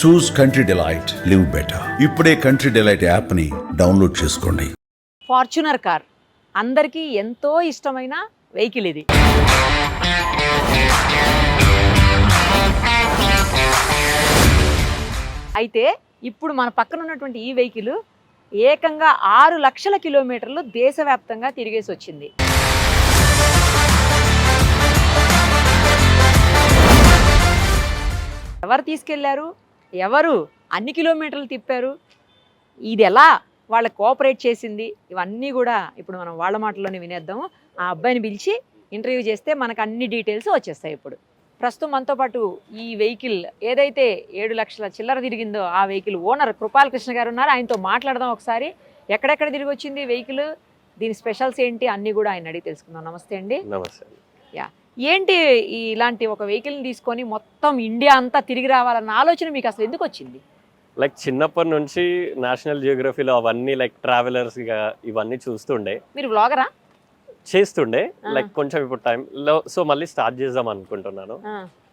చూస్ country delight, live better. ఇప్పుడే country delight యాప్ని download చేసుకోండి. ఫార్చునర్ కార్ అందరికీ ఎంతో ఇష్టమైన వెహికల్ ఇది. అయితే ఇప్పుడు మన పక్కన ఉన్నటువంటి ఈ వెహికల్ ఏకంగా 6 లక్షల కిలోమీటర్లు దేశవ్యాప్తంగా తిరిగేసి వచ్చింది. ఎవరు తీసుకెళ్లారు, ఎవరు అన్ని కిలోమీటర్లు తిప్పారు, ఇది ఎలా వాళ్ళ కోఆపరేట్ చేసింది, ఇవన్నీ కూడా ఇప్పుడు మనం వాళ్ళ మాటల్లోనే వినేద్దాము. ఆ అబ్బాయిని పిలిచి ఇంటర్వ్యూ చేస్తే మనకు అన్ని డీటెయిల్స్ వచ్చేస్తాయి. ఇప్పుడు ప్రస్తుతం మనతో పాటు ఈ వెహికల్ ఏదైతే 7 లక్షల చిల్లర తిరిగిందో ఆ వెహికల్ ఓనర్ కృపాల్ కృష్ణ గారు ఉన్నారు. ఆయనతో మాట్లాడదాం ఒకసారి. ఎక్కడెక్కడ తిరిగి వచ్చింది వెహికల్, దీని స్పెషల్స్ ఏంటి అన్నీ కూడా ఆయన అడిగి తెలుసుకుందాం. నమస్తే అండి. నమస్తే. యా, ఏంటి ఇలాంటి ఒక వెహికల్ని తీసుకొని మొత్తం ఇండియా అంతా తిరిగి రావాలన్న ఆలోచన మీకు అసలు ఎందుకు వచ్చింది? లైక్ చిన్నప్పటి నుంచి నేషనల్ జియోగ్రఫీలో అవన్నీ లైక్ ట్రావెలర్స్ ఇవన్నీ చూస్తుండే. మీరు వ్లాగరా? చేస్తుండే. లైక్ కొంచెం ఇప్పుడు టైంలో సో మళ్ళీ స్టార్ట్ చేద్దాం అనుకుంటున్నాను.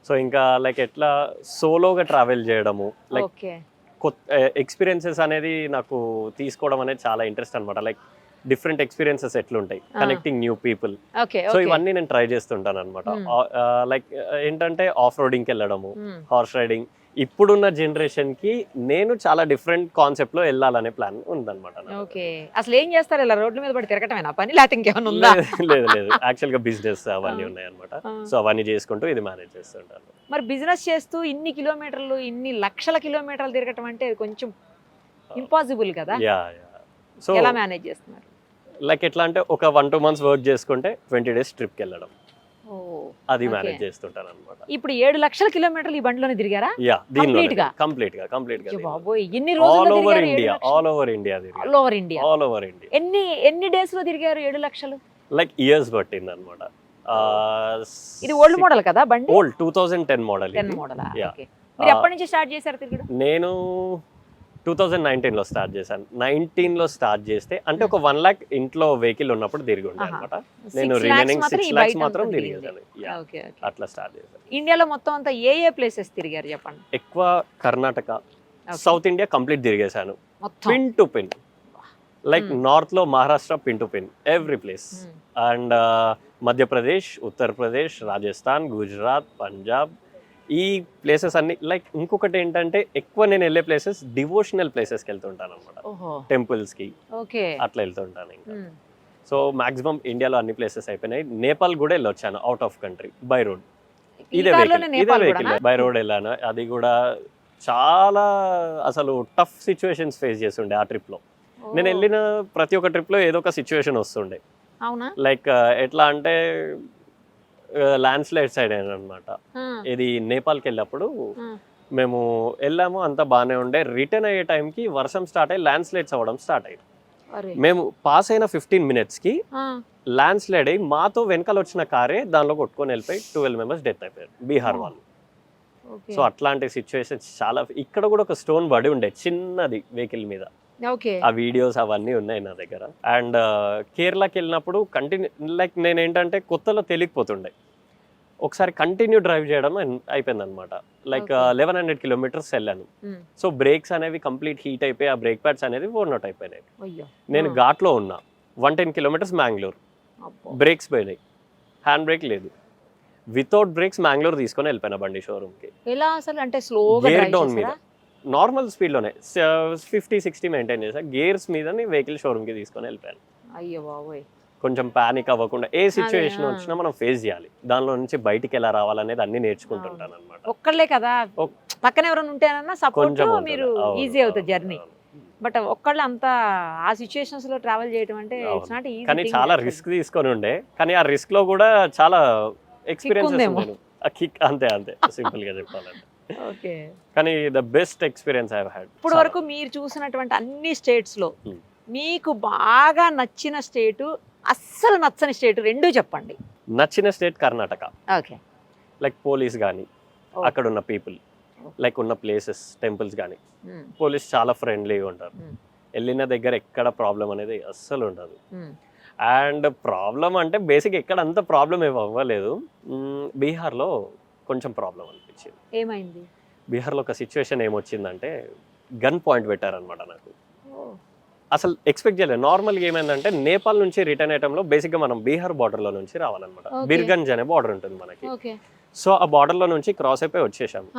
సో ఇంకా లైక్ ఎట్లా సోలోగా ట్రావెల్ చేయడము, లైక్ కొత్త ఎక్స్పీరియన్సెస్ అనేది నాకు తీసుకోవడం అనేది చాలా ఇంట్రెస్ట్ అనమాట. లైక్ డిఫరెంట్ ఎక్స్పీరియన్సెస్ ఎట్లుంటాయి, కనెక్టింగ్ న్యూ పీపుల్. సో ఇవన్నీ నేను ట్రై చేస్తుంటాను అనమాట. లైక్ ఏంటంటే ఆఫ్ రోడింగ్కి వెళ్ళడము, హార్స్ రైడింగ్. ఇప్పుడున్న జనరేషన్ కి నేను చాలా డిఫరెంట్ కాన్సెప్ట్ లో వెళ్ళాలనే ప్లాన్ ఉందన్నమాట. ఓకే, అసలు ఏం చేస్తారు? ఇలా రోడ్ల మీద పడి తిరగటమేనా పని, లేకపోతే ఇంకేమైనా ఉందా? లేదు లేదు, యాక్చువల్ గా బిజినెస్ అవన్నీ ఉన్నాయి అనమాట. సో అవన్నీ చేసుకుంటూ ఇది మేనేజ్ చేస్తుంటాను. మరి బిజినెస్ చేస్తూ ఇన్ని కిలోమీటర్లు, ఇన్ని లక్షల కిలోమీటర్లు తిరగటం అంటే కొంచెం ఇంపాసిబుల్ కదా. సో ఎలా మేనేజ్ చేస్తున్నారు? లైక్ ఎట్లా అంటే ఒక 1-2 months వర్క్ చేసుకుంటే 20 days ట్రిప్కి వెళ్ళడం, అది మేనేజ్ చేస్తుంటాను అనమాట. ఇప్పుడు 7 లక్షల కిలోమీటర్లు ఈ బండిలోనే తిరిగారా? కంప్లీట్ గా బాబోయ్, ఎన్ని రోజులు? All over India. All over India. ఎన్ని డేస్ లో తిరిగారు 7 లక్షలు? లైక్ ఇయర్స్ పట్టింది అనమాట. ఇది ఓల్డ్ మోడల్ కదా బండి? Old 2010 model. మీరు ఎప్పటి నుంచి స్టార్ట్ చేశారు తిరగడం? నేను 2019 లో స్టార్ట్ చేశాను. 19 లో స్టార్ట్ చేస్తే అంటే ఒక 1 lakh ఇంట్లో వెహికల్ ఉన్నప్పుడు తిరిగి ఉండే అనమాట. నేను రిమైనింగ్ 6 lakhs మాత్రం తిరిగేసాను. అట్లా స్టార్ట్ చేశాను. ఇండియాలో మొత్తం అంతా ఏ ప్లేసెస్ తిరిగారు చెప్పండి? ఎక్కువ Karnataka, south India complete తిరిగేసాను, pin to pin. Like north లో Maharashtra pin to pin every place. And Madhya Pradesh, Uttar Pradesh, Rajasthan, Gujarat, Punjab, ఈ ప్లేసెస్ అన్ని. లైక్ ఇంకొకటి ఏంటంటే ఎక్కువ నేను వెళ్ళే ప్లేసెస్ డివోషనల్ ప్లేసెస్కి వెళ్తుంటాను అనమాట, టెంపుల్స్ కి అట్లా వెళ్తుంటాను. ఇంకా సో మాక్సిమం ఇండియాలో అన్ని ప్లేసెస్ అయిపోయినాయి. నేపాల్ కూడా వెళ్ళొచ్చాను, out of country by road. ఇదే వెహికల్ బై రోడ్ వెళ్ళాను. అది కూడా చాలా అసలు టఫ్ సిచ్యువేషన్స్ ఫేస్ చేస్తుండే ఆ ట్రిప్ లో. నేను వెళ్ళిన ప్రతి ఒక్క ట్రిప్ లో ఏదో ఒక సిచ్యువేషన్ వస్తుండే. లైక్ ఎట్లా అంటే ల్యాండ్ స్లైడ్ సైడ్ అనమాట. ఇది నేపాల్కి వెళ్ళినప్పుడు మేము వెళ్ళాము, అంతా బాగానే ఉండే. రిటర్న్ అయ్యే టైంకి వర్షం స్టార్ట్ అయ్యి ల్యాండ్ స్లైడ్స్ అవ్వడం స్టార్ట్ అయ్యింది. మేము పాస్ అయిన 15 minutes కి ల్యాండ్ స్లైడ్ అయ్యి మాతో వెనకాల వచ్చిన కారే దానిలో కొట్టుకొని వెళ్ళిపోయి 12 members డెత్ అయిపోయారు, బీహార్ వాళ్ళు. సో అట్లాంటి సిచ్యువేషన్స్ చాలా. ఇక్కడ కూడా ఒక స్టోన్ పడి ఉండే చిన్నది వెహికల్ మీద, ఆ వీడియోస్ అవన్నీ ఉన్నాయి నా దగ్గర. అండ్ కేరళకి వెళ్ళినప్పుడు కంటిన్యూ, లైక్ నేను ఏంటంటే కొత్తలో తెలియకపోతుండే, ఒకసారి కంటిన్యూ డ్రైవ్ చేయడం అయిపోయింది అనమాట. లైక్ 1100 kilometers వెళ్ళాను. సో బ్రేక్స్ అనేవి కంప్లీట్ హీట్ అయిపోయి ఆ బ్రేక్ ప్యాడ్స్ అనేది ఓవర్న్ అవుట్ అయిపోయినాయి. నేను ఘాట్లో ఉన్నా, 110 kilometers మ్యాంగ్లూర్, బ్రేక్స్ పోయినాయి, హ్యాండ్ బ్రేక్ లేదు. వితౌట్ బ్రేక్స్ మ్యాంగ్లూర్ తీసుకొని వెళ్ళిపోయినా బండి షోరూమ్కి. గేర్ డౌన్ మీద నార్మల్ స్పీడ్ లోనే 50-60 మెయింటైన్ చేసా. గేర్స్ మీద వెహికల్ షోరూమ్ కి తీసుకొని వెళ్ళిపోయాను. అయ్యో బాబోయ్, కొంచెం పానిక్ అవ్వకుండా ఏ సిచ్యువేషన్ వచ్చినా మనం ఫేస్ చేయాలి, దానిలో నుంచి బయటికి ఎలా రావాలనేది అన్ని నేర్చుకుంటుంటాను అనమాట. ఒక్కళ్ళే కదా, పక్కన ఎవరైనా ఉంటేనన్నా సపోర్ట్ మీరు ఈజీ అవుతుంది జర్నీ. బట్ ఒక్కళ్ళు అంతా ఆ సిచ్యువేషన్స్ లో ట్రావెల్ చేయడం అంటే ఇట్స్ నాట్ ఈజీ. కానీ చాలా రిస్క్ తీసుకొని ఉండే, కానీ ఆ రిస్క్ లో కూడా చాలా ఎక్స్పీరియన్స్, కిక్. అంతే సింపుల్ గా చెప్పాలంటే. కానీ the best experience I have had. ఇప్పుడు వరకు మీరు చూసినటువంటి అన్ని స్టేట్స్ లో మీకు బాగా నచ్చిన స్టేట్, అస్సలు నచ్చని స్టేట్ రెండు చెప్పండి. నచ్చిన స్టేట్ కర్ణాటక. లైక్ పోలీస్ కానీ, అక్కడ ఉన్న పీపుల్, లైక్ ఉన్న ప్లేసెస్, టెంపుల్స్ కానీ, పోలీస్ చాలా ఫ్రెండ్లీగా ఉంటారు. వెళ్ళిన దగ్గర ఎక్కడ ప్రాబ్లం అనేది అస్సలు ఉండదు. అండ్ ప్రాబ్లం అంటే బేసిక్ ఎక్కడ అంత ప్రాబ్లం ఏమి అవ్వలేదు. బీహార్లో కొంచెం ప్రాబ్లం అనిపించింది. ఏమైంది? బీహార్లో ఒక సిచ్యువేషన్ ఏమొచ్చిందంటే గన్ పాయింట్ పెట్టారనమాట నాకు. అసలు ఎక్స్పెక్ట్ చేయలేదు. నార్మల్గా ఏమైందంటే నేపాల్ నుంచి రిటర్న్ అయ్యటంలో బేసిక్గా మనం బీహార్ బార్డర్లో నుంచి రావాలన్నమాట. Okay. బిర్గంజ్ అనే బార్డర్ ఉంటుంది మనకి. ఓకే. సో ఆ బార్డర్లో నుంచి క్రాస్ అయిపోయి వచ్చేసాము.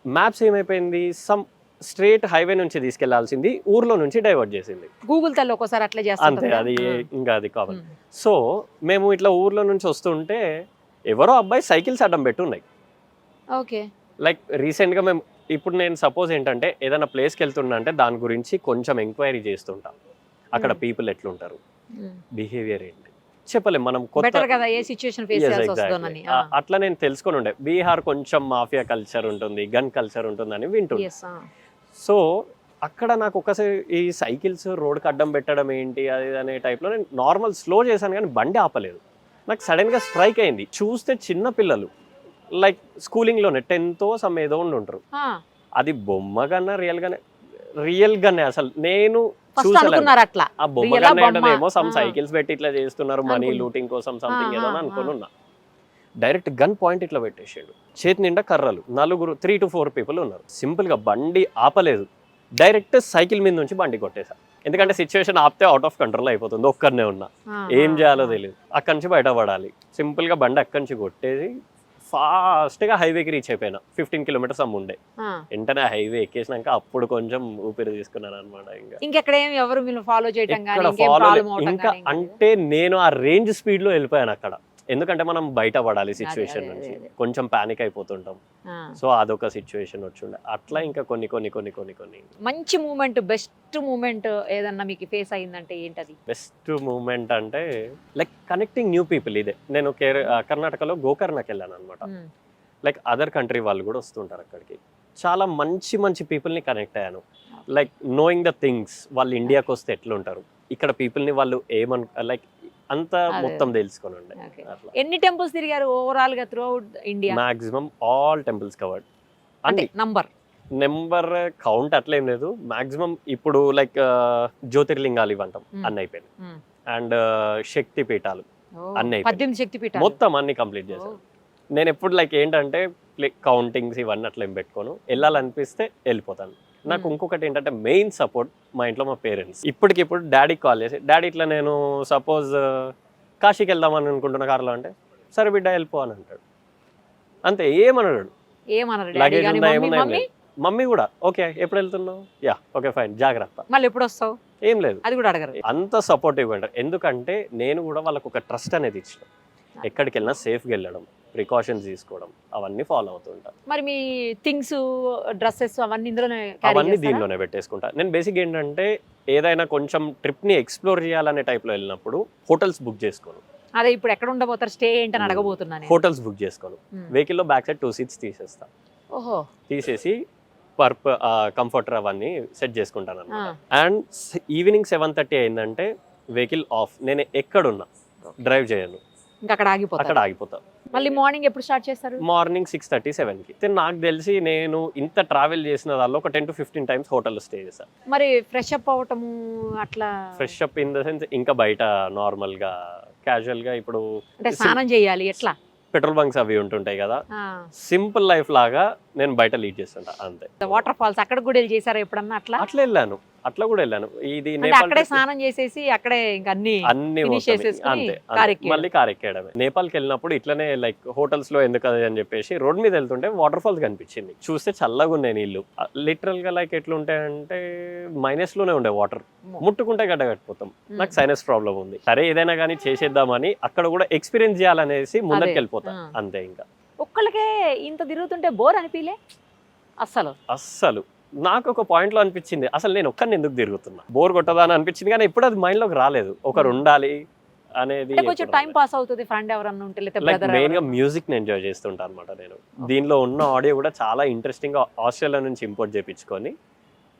మ్యాప్స్ ఏమైపోయింది, సమ్ స్ట్రేట్ హైవే నుంచి తీసుకెళ్లాల్సింది ఊర్లో నుంచి డైవర్ట్ చేసింది. గూగుల్ తల్లి ఒక్కోసారి అట్లా అంతే, చేస్తుంది. అది ఇంకా అది కావాలి. సో మేము ఇట్లా ఊర్లో నుంచి వస్తుంటే ఎవరో అబ్బాయి సైకిల్స్ అడ్డం పెట్టి ఉన్నాయి. ఓకే. లైక్ రీసెంట్గా మేము ఇప్పుడు నేను సపోజ్ ఏంటంటే ఏదైనా ప్లేస్కి వెళ్తున్నా అంటే దాని గురించి కొంచెం ఎంక్వైరీ చేస్తుంటా. అక్కడ పీపుల్ ఎట్లుంటారు, బిహేవియర్ ఏంటి చెప్పలేం మనం. బెటర్ కదా ఏ సిచువేషన్ ఫేస్ చేయాల్సి వస్తుందని. అట్లా నేను తెలుసుకొని ఉండే బీహార్ కొంచెం మాఫియా కల్చర్ ఉంటుంది, గన్ కల్చర్ ఉంటుందని వింటుండే. సో అక్కడ నాకు ఒకసారి ఈ సైకిల్స్ రోడ్కి అడ్డం పెట్టడం ఏంటి అది అనే టైప్లో నేను నార్మల్ స్లో చేశాను కానీ బండి ఆపలేదు. నాకు సడన్గా స్ట్రైక్ అయింది. చూస్తే చిన్న పిల్లలు లైక్ స్కూలింగ్లోనే 10th సమ్ ఏదో ఉంటారు. అది బొమ్మ కన్నా రియల్ గానే అసలు నేను అట్లా ఆ బొమ్మ కన్నా ఏమో సమ్ సైకిల్స్ పెట్టి ఇట్లా చేస్తున్నారు మనీ లూటింగ్ కోసం సంథింగ్ ఏదో అనుకున్నా. డైరెక్ట్ గన్ పాయింట్ ఇట్లా పెట్టేసాడు. చేతి నిండా కర్రలు, 3 to 4 పీపుల్ ఉన్నారు. సింపుల్ గా బండి ఆపలేదు, డైరెక్ట్ సైకిల్ మీద నుంచి బండి కొట్టేసా. ఎందుకంటే సిచ్యువేషన్ ఆపితే అవుట్ ఆఫ్ కంట్రోల్ అయిపోతుంది. ఒక్కరినే ఉన్నా, ఏం చేయాలో తెలియదు. అక్కడి నుంచి బయటపడాలి. సింపుల్ గా బండి అక్కడి నుంచి కొట్టేసి ఫాస్ట్ గా హైవేకి రీచ్ అయిపోయినా. 15 kilometers ఉండే. వెంటనే హైవే ఎక్కేసినాక అప్పుడు కొంచెం ఊపిరి తీసుకున్నాను అనమాట. ఇంకా ఎవరు ఫాలో చేయడం ఇంకా అంటే నేను ఆ రేంజ్ స్పీడ్ లో వెళ్ళిపోయాను అక్కడ. ఎందుకంటే మనం బయట పడాలి సిచ్యువేషన్ నుంచి, కొంచెం పానిక్ అయిపోతుంటాం. సో అదొక సిచ్యువేషన్ వచ్చిండే. అట్లా ఇంకా కొన్ని మంచి మూమెంట్, బెస్ట్ మూమెంట్ ఏదన్నా మీకు ఫేస్ అయిందంటే ఏంటది? బెస్ట్ మూమెంట్ అంటే లైక్ కనెక్టింగ్ న్యూ పీపుల్. ఇదే నేను కర్ణాటకలో గోకర్ణకి వెళ్ళాను అనమాట. లైక్ అదర్ కంట్రీ వాళ్ళు కూడా వస్తుంటారు అక్కడికి. చాలా మంచి పీపుల్ని కనెక్ట్ అయ్యాను. లైక్ నోయింగ్ ద థింగ్స్, వాళ్ళు ఇండియాకి వస్తే ఎట్లుంటారు, ఇక్కడ పీపుల్ని వాళ్ళు లైక్ అంతా మొత్తం తెలుసుకొని ఉండే. ఎన్ని టెంపుల్స్ తిరిగారు ఓవరాల్ గా through out India? Maximum all temples covered. అంటే నెంబర్ కౌంట్ అట్లా ఏం లేదు. మాక్సిమం ఇప్పుడు లైక్ జ్యోతిర్లింగాలు ఇవంటాం అన్ని అయిపోయింది. అండ్ శక్తి పీఠాలు అన్ని 18 శక్తి పీఠాలు మొత్తం అన్ని కంప్లీట్ చేశాను. నేను ఎప్పుడు లైక్ ఏంటంటే కౌంటింగ్స్ ఇవన్నీ అట్లా ఏం పెట్టుకోను, వెళ్ళాలనిపిస్తే వెళ్ళిపోతాను. నాకు ఇంకొకటి ఏంటంటే మెయిన్ సపోర్ట్ మా ఇంట్లో మా పేరెంట్స్. ఇప్పటికిప్పుడు డాడీకి కాల్ చేసి, డాడీ ఇట్లా నేను సపోజ్ కాశీకి వెళ్దామని అనుకుంటున్న కార్లో అంటే, సరే బిడ్డ వెళ్ళిపో అని అంటాడు. అంతే, ఏమన్నాడు. లగేజ్ ఉందా ఏముందా? మమ్మీ కూడా ఓకే ఎప్పుడు వెళ్తున్నావు, యా ఓకే ఫైన్ జాగ్రత్త, మళ్ళీ ఎప్పుడు వస్తావు, ఏం లేదు, అది కూడా అడగరు. అంత సపోర్టివ్ అంటారు. ఎందుకంటే నేను కూడా వాళ్ళకు ఒక ట్రస్ట్ అనేది ఇచ్చిన. ఎక్కడికి వెళ్ళినా సేఫ్గా వెళ్ళడం, ప్రికాషన్స్ తీసుకోవడం, అవన్నీ ఫాలో అవుతుంటాను. మరి మీ థింగ్స్, డ్రెస్సెస్ అవన్నీ దీనిలోనే పెట్టేసుకుంటా. నేను బేసిక్ ఏంటంటే ఏదైనా కొంచెం ట్రిప్ని ఎక్స్ప్లోర్ చేయాలనే టైప్లో వెళ్ళినప్పుడు హోటల్స్ బుక్ చేసుకోను. అదే ఇప్పుడు ఎక్కడ ఉండబోతారు, స్టే ఏంటని అడగబోతున్నాను. హోటల్స్ బుక్ చేసుకోను. వెహికల్లో బ్యాక్ సైడ్ 2 seats తీసేస్తా. తీసేసి కంఫర్టర్ అవన్నీ సెట్ చేసుకుంటాను అన్నమాట. అండ్ ఈవినింగ్ 7:30 అయిందంటే వెహికల్ ఆఫ్. నేను ఎక్కడున్నా డ్రైవ్ చేయను, అక్కడ ఆగిపోతా. మళ్ళీ మార్నింగ్ ఎప్పుడు స్టార్ట్ చేస్తారు? మార్నింగ్ 6:30, 7కి. నాకు తెలిసి నేను ఇంత ట్రావెల్ చేసిన దానిలో ఒక 10 to 15 times హోటల్లో స్టే చేశాను. మరి ఫ్రెష్ అప్ అవటము అట్లా? Fresh up in the sense ఇంకా బయట నార్మల్ గా క్యాజువల్ గా ఇప్పుడు స్నానం చేయాలి, ఎట్లా పెట్రోల్ బంక్స్ అవి ఉంటుంటాయి కదా, సింపుల్ లైఫ్ లాగా నేను బయట లీడ్ చేస్తుంటా అంతే. వాటర్ ఫాల్స్ అక్కడ కూడా వెళ్ళి చేశారా ఎప్పుడన్నా? అట్లా వెళ్ళాను, అట్లా కూడా వెళ్ళాను. ఇది అక్కడే స్నానం చేసేసి అక్కడే అన్ని మళ్ళీ కార్ ఎక్కేయడమే. నేపాల్కి వెళ్ళినప్పుడు ఇట్లనే లైక్ హోటల్స్ లో ఎందుకు అని చెప్పేసి రోడ్ మీద వెళ్తుంటే వాటర్ ఫాల్స్ కనిపించింది. చూస్తే చల్లగా ఉన్నాయి నీళ్లు. లిటరల్ గా లైక్ ఎట్లుంటాయంటే మైనస్ లోనే ఉండే వాటర్, ముట్టుకుంటే గడ్డ కట్టిపోతాం. నాకు సైనస్ ప్రాబ్లం ఉంది. సరే ఏదైనా కానీ చేసేద్దామని అక్కడ కూడా ఎక్స్పీరియన్స్ చేయాలనేసి ముందరికి వెళ్ళిపోతాం అంతే. ఇంకా ఒక్కళ్ళకే ఇంత తిరుగుతుంటే బోర్ అనిపించలే? అస్సలు నాకు ఒక పాయింట్ లో అనిపించింది, అసలు నేను ఒక్కరిని ఎందుకు తిరుగుతున్నా, బోర్ కొట్టదా అని అనిపించింది. కానీ ఇప్పుడు అది మైండ్ లోకి రాలేదు, ఒకరు ఉండాలి అనేది. కొంచెం టైం పాస్ అవుతుంది, ఫ్రెండ్ ఎవరన్నా ఉంటే. మెయిన్ గా మ్యూజిక్ ని ఎంజాయ్ చేస్తుంటా అనమాట నేను. దీనిలో ఉన్న ఆడియో కూడా చాలా ఇంట్రెస్టింగ్ గా ఆస్ట్రేలియా నుంచి ఇంపోర్ట్ చేయించుకొని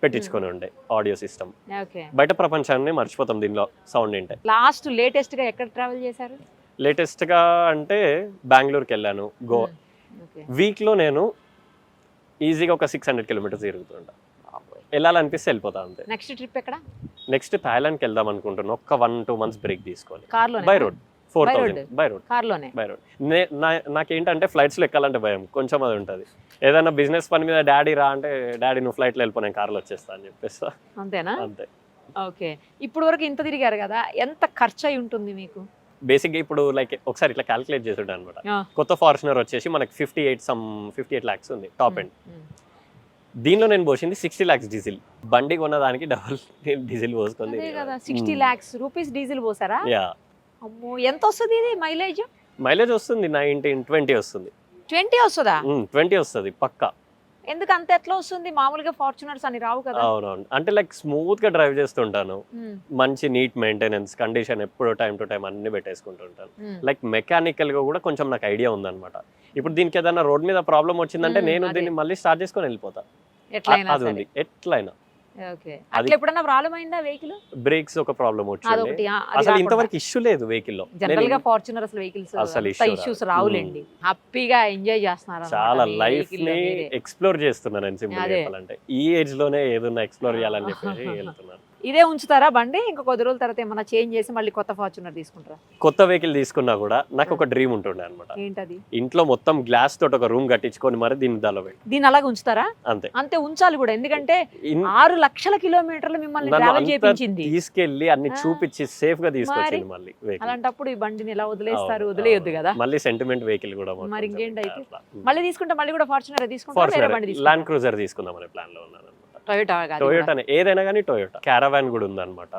పెట్టించుకొని ఉండే ఆడియో సిస్టమ్. బయట ప్రపంచాన్ని మర్చిపోతాం దీనిలో సౌండ్ ఏంటే. లాస్ట్ లేటెస్ట్ గా ఎక్కడ ట్రావెల్ చేశారు? లేటెస్ట్ గా అంటే బెంగళూరుకి వెళ్ళాను. గోవా వీక్ లో నేను ఈజీగా ఒక 600 kilometers తిరుగుతుంటా. వెళ్ళాలనిపిస్తే వెళ్ళిపోతా అంతే. నెక్స్ట్ ట్రిప్ ఎక్కడ? నెక్స్ట్ థాయిలాండ్కి వెళ్దాం అనుకుంటున్నాను. ఒక 1-2 months బ్రేక్ తీసుకొని కార్లో బై రోడ్ 4,000 బై రోడ్. కార్లోనే. By road. నాకేంటంటే ఫ్లైట్స్లో ఎక్కాలంటే భయం, కొంచెం అది ఉంటుంది. ఏదైనా బిజినెస్ పని మీద డాడీ రా అంటే, డాడీ నువ్వు ఫ్లైట్లో వెళ్ళిపో, నేను కార్లో వచ్చేస్తా అని చెప్పేస్తా. అంతేనా? అంతే. ఓకే. ఇప్పుడు వరకు ఇంత తిరిగారు కదా, ఎంత ఖర్చు అయి ఉంటుంది మీకు? బేసిక్గా ఇప్పుడు లైక్ ఒకసారి ఇట్లా క్యాలిక్యులేట్ చేస్తుంటా అనమాట. కొత్త ఫార్చునర్ వచ్చేసి మనకి 58 lakhs ఉంది టాప్ ఎండ్. దీనిలో నేను పోసింది 60 lakhs డీజిల్. బండి కొన్నదానికి డబుల్ డీజిల్ పోసుకుంది కదా. 60 lakhs రూపీస్ డీజిల్ పోసారా? యా. అమ్మో, ఎంత వస్తుంది ఇది మైలేజ్? మైలేజ్ వస్తుంది 19-20 వస్తుంది. 20 వస్తుందా? 20 వస్తుంది పక్కా. ఎందుకు అంత ఎట్లా వస్తుంది? మామూలుగా ఫార్చునర్స్ అని రావు కదా. అవునవును, అంటే లైక్ స్మూత్ గా డ్రైవ్ చేస్తుంటాను, మంచి నీట్ మెయింటెనెన్స్, కండిషన్ ఎప్పుడు టైం టు టైం అన్ని పెట్టేసుకుంటుంటాను. లైక్ మెకానికల్ గా కూడా కొంచెం నాకు ఐడియా ఉందన్నమాట. ఇప్పుడు దీనికి ఏదైనా రోడ్ మీద ప్రాబ్లం వచ్చిందంటే నేను దీన్ని మళ్ళీ స్టార్ట్ చేసుకొని వెళ్ళిపోతా. అది ఉంది ఎట్లయినా. ఓకే. అట్లా ఎప్పుడన్నా ప్రాబ్లం అయిందా వెహికల్? బ్రేక్స్ ఒక ప్రాబ్లం వచ్చింది. అసలు ఇంతవరకు ఇష్యూ లేదు వెహికల్ లో. జనరల్ గా ఫార్చునర్ అసలు వెహికల్స్ అసలు ఇష్యూస్ రావులేండి. హ్యాపీగా ఎంజాయ్ చేస్తున్నారు. చాలా లైఫ్ ని ఎక్స్ప్లోర్ చేస్తున్నాను నేను, సింపుల్ చెప్పాలంటే. ఈ ఏజ్ లోనే ఏదన్నా ఎక్స్ప్లోర్ చేయాలని చెప్పేసి వెళ్తున్నాను. ఇదే ఉంచుతారా బండి? ఇంకా కొద్ది రోజుల తర్వాత ఏమన్నా చేంజ్ చేసి మళ్ళీ కొత్త ఫార్చునర్ తీసుకుంటారా? కొత్త వెహికల్ తీసుకున్నా కూడా నాకు ఒక డ్రీమ్ ఉంటుండే అనమాట. ఏంటది? ఇంట్లో మొత్తం గ్లాస్ తోటి ఒక రూమ్ కట్టించుకొని మరి దీన్ని దాలో పెట్టి దీన్ని అలాగే ఉంచుతారా? అంతే. అంతే ఉంచాలి కూడా, ఎందుకంటే 6 లక్షల కిలోమీటర్లు మిమ్మల్ని ట్రావెల్ చేయించింది. తీసుకెళ్లి అన్ని చూపించి సేఫ్ గా తీసుకొచ్చింది మళ్ళీ. అలాంటప్పుడు ఈ బండిని ఎలా వదిలేస్తారు? వదిలేయొద్దు కదా. మళ్ళీ సెంటిమెంట్ వెహికల్ కూడా. మరి ఇంకేంటైతే మళ్ళీ తీసుకుంటే మళ్ళీ కూడా ఫార్చునర్ తీసుకుంటారా? ల్యాండ్ క్రూజర్ తీసుకుందాం అనే ప్లాన్ లో ఉన్నాను. టొయోటా ఏదైనా కానీ టొయోటా. క్యారవాన్ కూడా ఉందన్నమాట.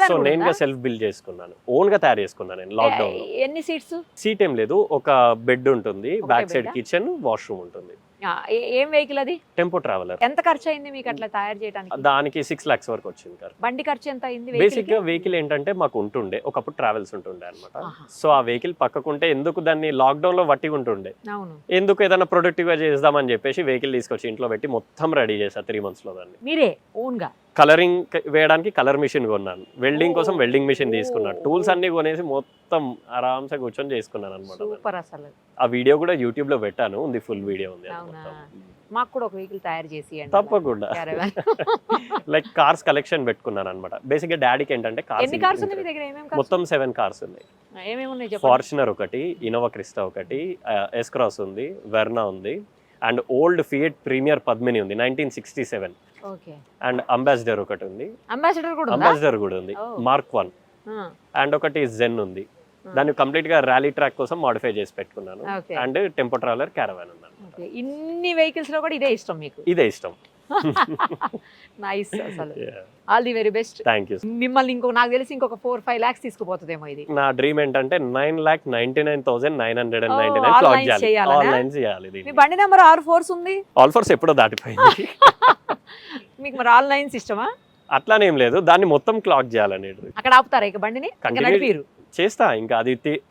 సో నేను గా సెల్ఫ్ బిల్డ్ చేసుకున్నాను, ఓన్ గా తయారు చేసుకున్నాను నేను లాక్డౌన్ లో. ఎన్ని సీట్స్? సీట్ ఏం లేదు, ఒక బెడ్ ఉంటుంది, బ్యాక్ సైడ్ కిచెన్, వాష్రూమ్ ఉంటుంది. ఏం వెహికల్ అది? Tempo traveller. ఎంత ఖర్చు అయింది మీకు అట్లా తయారు చేయడానికి? దానికి 6 lakhs వరకు వచ్చింది. బండి ఖర్చు ఎంత అయింది? బేసిక్ గా వెహికల్ ఏంటంటే మాకు ఉంటుండే ఒకప్పుడు ట్రావెల్స్ ఉంటుండే అనమాట. సో ఆ వెహికల్ పక్కకుంటే ఎందుకు దాన్ని లాక్డౌన్ లో వట్టి ఉంటుండే, ఎందుకు ఏదైనా ప్రొడక్టివ్ గా చేద్దామని చెప్పేసి వెహికల్ తీసుకొచ్చి ఇంట్లో పెట్టి మొత్తం రెడీ చేసా 3 months లో. దాన్ని మీరే ఓన్ గా కలరింగ్ వేయడానికి కలర్ మిషన్ కొన్నాను, వెల్డింగ్ కోసం వెల్డింగ్ మిషన్ తీసుకున్నాను, టూల్స్ అన్ని కొనేసి మొత్తం ఆరాంసే కూర్చొని చేసుకున్నాను అనమాట. అసలు ఆ వీడియో కూడా యూట్యూబ్ లో పెట్టాను, ఉంది ఫుల్ వీడియో ఉంది. మాకు కూడా ఒక వెహికల్ తయారు చేసి తప్పకుండా. లైక్ కార్స్ కలెక్షన్ పెట్టుకున్నాను అనమాట. బేసిక్ గా డాడీకి ఏంటంటే కార్స్ మొత్తం 7 cars ఉన్నాయి. ఫార్చునర్ ఒకటి, ఇన్నోవా క్రిస్టా ఒకటి, ఎస్ క్రాస్ ఉంది, వెర్నా ఉంది, and old Fiat Premier Padmini ఉంది 1967. అండ్ అంబాసిడర్ ఒకటి ఉంది. అంబాసిడర్ కూడా ఉంది, మార్క్ 1. అండ్ ఒకటి జెన్ ఉంది, దాన్ని కంప్లీట్ గా ర్యాలీ ట్రాక్ కోసం మాడిఫై చేసి పెట్టుకున్నాను. అండ్ టెంపో ట్రావెలర్, క్యారవాన్ ఉన్నాను. ఇన్ని వెహికల్స్ లో కూడా ఇదే ఇష్టం మీకు? ఇదే ఇష్టం. నైస్. అసలు all the very best. Thank you. మిమ్మల్ని నాకు తెలిసి ఇంకొక 4-5 lakhs తీసుకుపోతుందేమో ఇది. నా డ్రీమ్ ఏంటంటే 9,99,999 క్లాక్ చేయాలి, ఆన్లైన్ చేయాలి. మీ బండి నెంబర్ 6 4s ఉంది. ఆల్ 4s ఎప్పుడో దాటిపోయింది. మీకు మరి ఆల్ 9s ఇష్టమా? అట్లానేం లేదు, దాన్ని మొత్తం క్లాక్ చేయాలనేది. అక్కడ ఆపుతారా ఇక బండిని? నడిపిరు చేస్తా, ఇంకా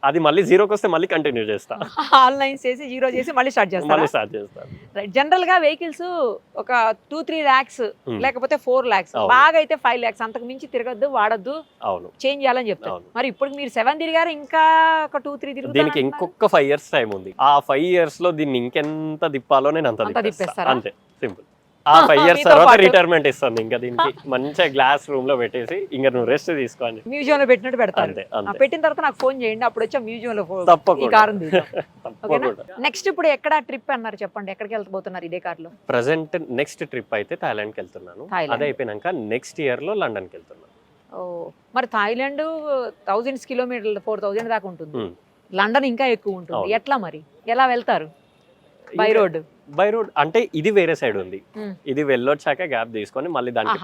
అది మళ్ళీ 0కి వస్తే మళ్ళీ కంటిన్యూ చేస్తా. ఆన్లైన్ చేసి 0 చేసి మళ్ళీ స్టార్ట్ చేస్తా. జనరల్ గా వెహికల్స్ ఒక 2-3 lakhs లేకపోతే 4 lakhs, బాగా అయితే 5 lakhs, అంతకు మించి తిరగద్దు, వాడద్దు, చేంజ్ చేయాలని చెప్తాను. మరి ఇప్పుడు మీరు 7 తిరిగారు, ఇంకా ఒక 2-3 తిరుగుతారు. దీనికి ఇంకొక 5 years టైం ఉంది. ఆ 5 years లో దీన్ని ఇంకెంత తిప్పాలో నేను అంత తిప్పేస్తా. అంతే, సింపుల్. ఆ 5 years తర్వాత రిటైర్మెంట్ ఇస్తాను. ఇంకా దీనికి మంచిగా గ్లాస్ రూమ్ లో పెట్టేసి ఇంకా నువ్వు రెస్ట్ తీసుకోండి. మ్యూజియం లో పెట్టినట్టు పెడతాను. పెట్టిన తర్వాత నాకు ఫోన్ చేయండి, అప్పుడు వచ్చా మ్యూజియం లో నెక్స్ట్. ఇప్పుడు ఎక్కడ ట్రిప్ అన్నారు చెప్పండి, ఎక్కడికి వెళ్తబోతున్నారు ఇదే కార్ లో? ప్రెసెంట్ నెక్స్ట్ ట్రిప్ అయితే థాయిలాండ్ కి వెళ్తున్నాను. అదే అయిపోయినాక నెక్స్ట్ ఇయర్ లో లండన్ కి వెళ్తున్నాను. మరి థాయిలాండ్ 1000 kilometers 4000 దాకా ఉంటుంది, లండన్ ఇంకా ఎక్కువ ఉంటుంది. ఎట్లా మరి, ఎలా వెళ్తారు? బై రోడ్ అంటే ఇది వేరే సైడ్ ఉంది, ఇది వెళ్ళొచ్చాక గ్యాప్ తీసుకొని మళ్ళీ దానికి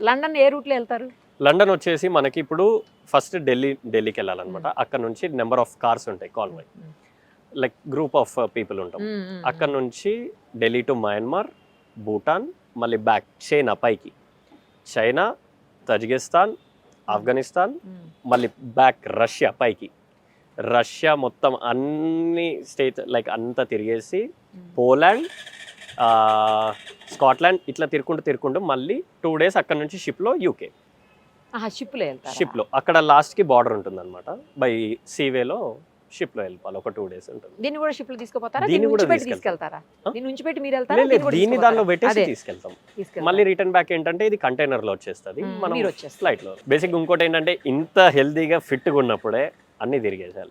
లండన్ ఏ రూట్ లో వెళ్తారు? లండన్ వచ్చేసి మనకి ఇప్పుడు ఫస్ట్ ఢిల్లీకి వెళ్ళాలన్నమాట. అక్కడ నుంచి నెంబర్ ఆఫ్ కార్స్ ఉంటాయి, convoy, like group of people ఉంటాం. అక్కడ నుంచి ఢిల్లీ టు మయన్మార్, భూటాన్, మళ్ళీ బ్యాక్ చైనా, పైకి చైనా, తజికిస్తాన్, ఆఫ్ఘనిస్తాన్, మళ్ళీ బ్యాక్ రష్యా, పైకి రష్యా మొత్తం అన్ని స్టేట్స్ లైక్ అంతా తిరిగేసి పోలాండ్, స్కాట్లాండ్, ఇట్లా తిరుక్కుంటూ మళ్ళీ 2 days అక్కడ నుంచి షిప్లో యూకే. షిప్లో అక్కడ లాస్ట్కి బార్డర్ ఉంటుంది అనమాట. బై సీవేలో షిప్ లో వెళ్ళిపోవాలి, ఒక 2 days ఉంటుంది. దీన్ని కూడా షిప్ లో తీసుకుపోతారా? దీన్ని దీన్ని కూడా ఉంచిపెట్టి తీసుకెళ్తాం. తీసుకెళ్తారా? దీన్ని ఉంచిపెట్టి మీరు వెళ్తారా? లేదు, దీన్ని కూడా దీన్ని తీసుకుపోతారా? దానిలో పెట్టేసి అదే, తీసుకెళ్తాం. తీసుకెళ్తారా? మళ్ళీ రిటర్న్ బ్యాక్ ఏంటంటే ఇది కంటైనర్ లో వచ్చేస్తుంది, మనం మీరు వచ్చేస్తారు. ఫ్లైట్ లో. బేసిక్ ఇంకోటి ఏంటంటే ఇంత హెల్దీగా ఫిట్ గా ఉన్నప్పుడే అన్ని తిరిగేసాలి.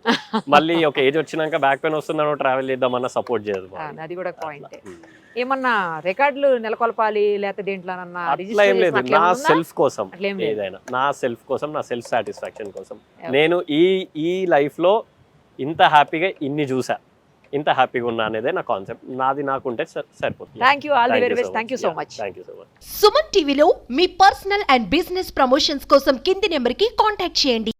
మళ్ళీ ఒక ఏజ్ వచ్చినాక బ్యాక్ పెయిన్ వస్తుందనో ట్రావెల్ చేద్దామన్నా సపోర్ట్ చేయదు. అది కూడా పాయింట్. ఏమన్నా రికార్డులు నెలకొల్పాలి లేకపోతే దేంట్లోనన్నా అట్లా ఏం లేదు, నా సెల్ఫ్ కోసం అట్లేం లేదు. ఏదైనా నా సెల్ఫ్ కోసం, నా సెల్ఫ్ సాటిస్ఫాక్షన్ కోసం నేను ఈ లైఫ్ లో ఇంత హ్యాపీగా ఇన్ని చూసా, ఇంత హ్యాపీగా ఉన్నా అనేదే నా కాన్సెప్ట్. నాది నాకుంటే సరిపోతుంది. Thank you, all the very best. Thank you so much. Thank you so much. Suman టీవీలో మీ పర్సనల్ అండ్ బిజినెస్ ప్రమోషన్స్ కోసం కింది నెంబర్కి కాంటాక్ట్ చేయండి.